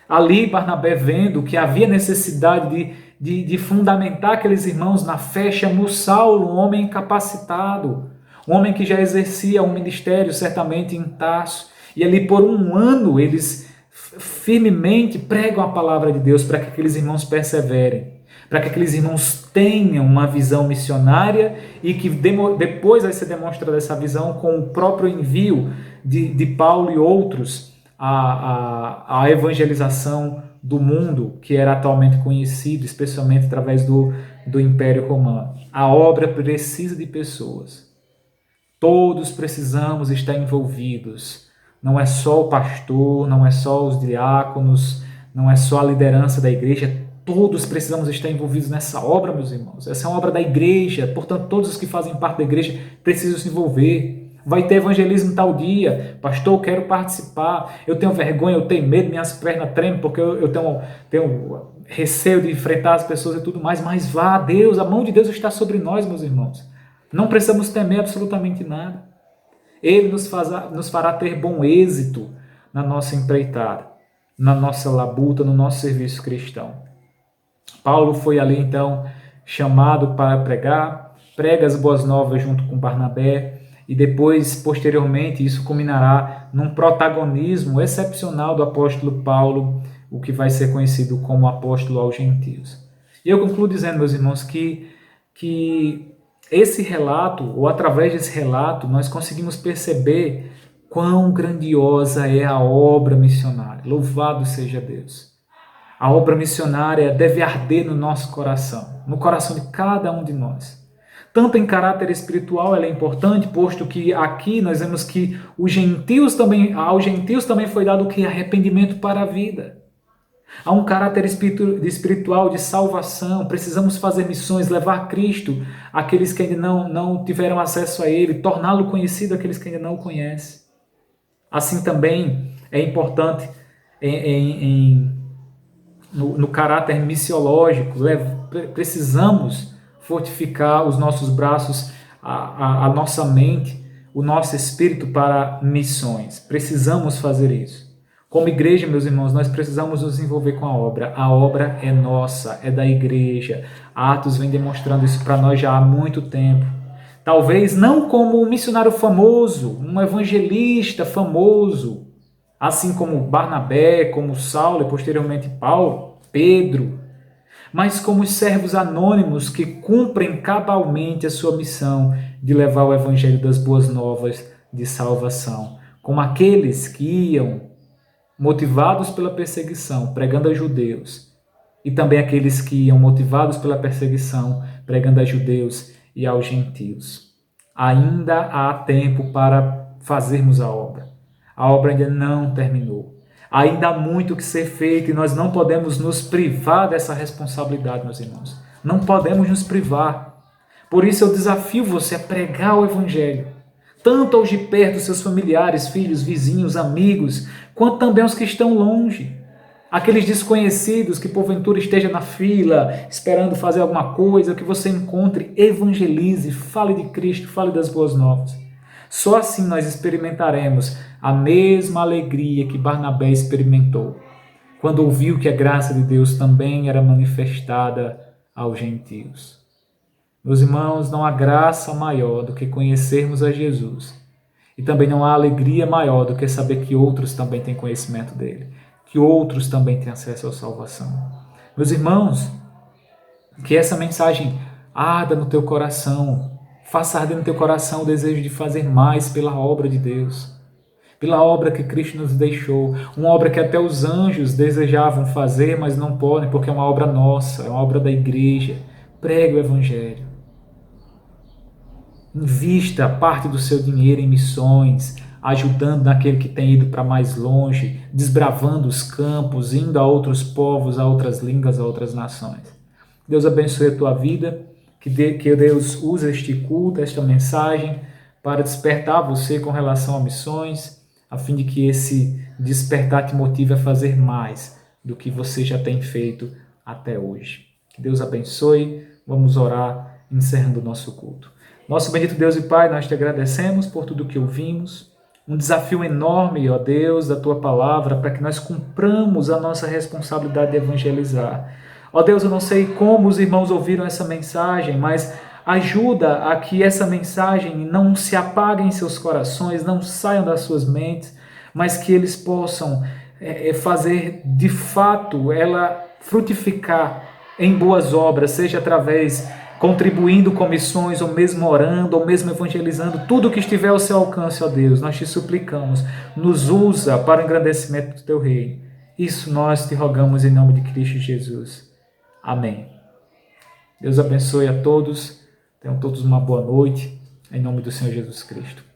Ali, Barnabé, vendo que havia necessidade de fundamentar aqueles irmãos na fé, chamou Saulo, um homem incapacitado, um homem que já exercia um ministério certamente em Tarso, e ali por um ano eles firmemente pregam a palavra de Deus para que aqueles irmãos perseverem, para que aqueles irmãos tenham uma visão missionária e que depois vai ser demonstrada essa visão com o próprio envio de Paulo e outros à evangelização do mundo que era atualmente conhecido, especialmente através do Império Romano. A obra precisa de pessoas. Todos precisamos estar envolvidos. Não é só o pastor, não é só os diáconos, não é só a liderança da igreja. Todos precisamos estar envolvidos nessa obra, meus irmãos. Essa é uma obra da igreja, portanto, todos os que fazem parte da igreja precisam se envolver. Vai ter evangelismo tal dia. Pastor, eu quero participar. Eu tenho vergonha, eu tenho medo, minhas pernas tremem porque eu tenho receio de enfrentar as pessoas e tudo mais. Mas vá, Deus, a mão de Deus está sobre nós, meus irmãos. Não precisamos temer absolutamente nada. Ele nos fará ter bom êxito na nossa empreitada, na nossa labuta, no nosso serviço cristão. Paulo foi ali então chamado para pregar, prega as boas novas junto com Barnabé, e depois, posteriormente, isso culminará num protagonismo excepcional do apóstolo Paulo, o que vai ser conhecido como apóstolo aos gentios. E eu concluo dizendo, meus irmãos, que esse relato, ou através desse relato, nós conseguimos perceber quão grandiosa é a obra missionária. Louvado seja Deus! A obra missionária deve arder no nosso coração, no coração de cada um de nós. Tanto em caráter espiritual ela é importante, posto que aqui nós vemos que aos gentios também foi dado o que? Arrependimento para a vida. Há um caráter espiritual de salvação, precisamos fazer missões, levar Cristo àqueles que ainda não tiveram acesso a Ele, torná-lo conhecido àqueles que ainda não o conhecem. Assim também é importante no caráter missiológico, precisamos fortificar os nossos braços, a nossa mente, o nosso espírito para missões. Precisamos fazer isso. Como igreja, meus irmãos, nós precisamos nos envolver com a obra. A obra é nossa, é da igreja. Atos vem demonstrando isso para nós já há muito tempo. Talvez não como um missionário famoso, um evangelista famoso, assim como Barnabé, como Saulo e posteriormente Paulo, Pedro, mas como os servos anônimos que cumprem cabalmente a sua missão de levar o evangelho das boas novas de salvação, como aqueles que iam motivados pela perseguição, pregando a judeus, e também aqueles que iam motivados pela perseguição, pregando a judeus e aos gentios. Ainda há tempo para fazermos a obra. A obra ainda não terminou. Ainda há muito que ser feito e nós não podemos nos privar dessa responsabilidade, meus irmãos. Não podemos nos privar. Por isso eu desafio você a pregar o Evangelho, tanto aos de perto, seus familiares, filhos, vizinhos, amigos, quanto também aos que estão longe. Aqueles desconhecidos que porventura esteja na fila, esperando fazer alguma coisa, que você encontre, evangelize, fale de Cristo, fale das boas novas. Só assim nós experimentaremos a mesma alegria que Barnabé experimentou, quando ouviu que a graça de Deus também era manifestada aos gentios. Meus irmãos, não há graça maior do que conhecermos a Jesus. E também não há alegria maior do que saber que outros também têm conhecimento dele, que outros também têm acesso à salvação. Meus irmãos, que essa mensagem arda no teu coração, faça arder no teu coração o desejo de fazer mais pela obra de Deus, pela obra que Cristo nos deixou, uma obra que até os anjos desejavam fazer, mas não podem, porque é uma obra nossa, é uma obra da igreja. Pregue o Evangelho. Invista parte do seu dinheiro em missões, ajudando naquele que tem ido para mais longe, desbravando os campos, indo a outros povos, a outras línguas, a outras nações. Deus abençoe a tua vida, que Deus use este culto, esta mensagem, para despertar você com relação a missões, a fim de que esse despertar te motive a fazer mais do que você já tem feito até hoje. Que Deus abençoe. Vamos orar, encerrando o nosso culto. Nosso bendito Deus e Pai, nós te agradecemos por tudo que ouvimos. Um desafio enorme, ó Deus, da tua palavra, para que nós cumpramos a nossa responsabilidade de evangelizar. Ó Deus, eu não sei como os irmãos ouviram essa mensagem, mas ajuda a que essa mensagem não se apague em seus corações, não saiam das suas mentes, mas que eles possam fazer de fato ela frutificar em boas obras, seja através contribuindo com missões, ou mesmo orando, ou mesmo evangelizando, tudo que estiver ao seu alcance, ó Deus, nós te suplicamos, nos usa para o engrandecimento do teu reino. Isso nós te rogamos em nome de Cristo Jesus. Amém. Deus abençoe a todos, tenham todos uma boa noite, em nome do Senhor Jesus Cristo.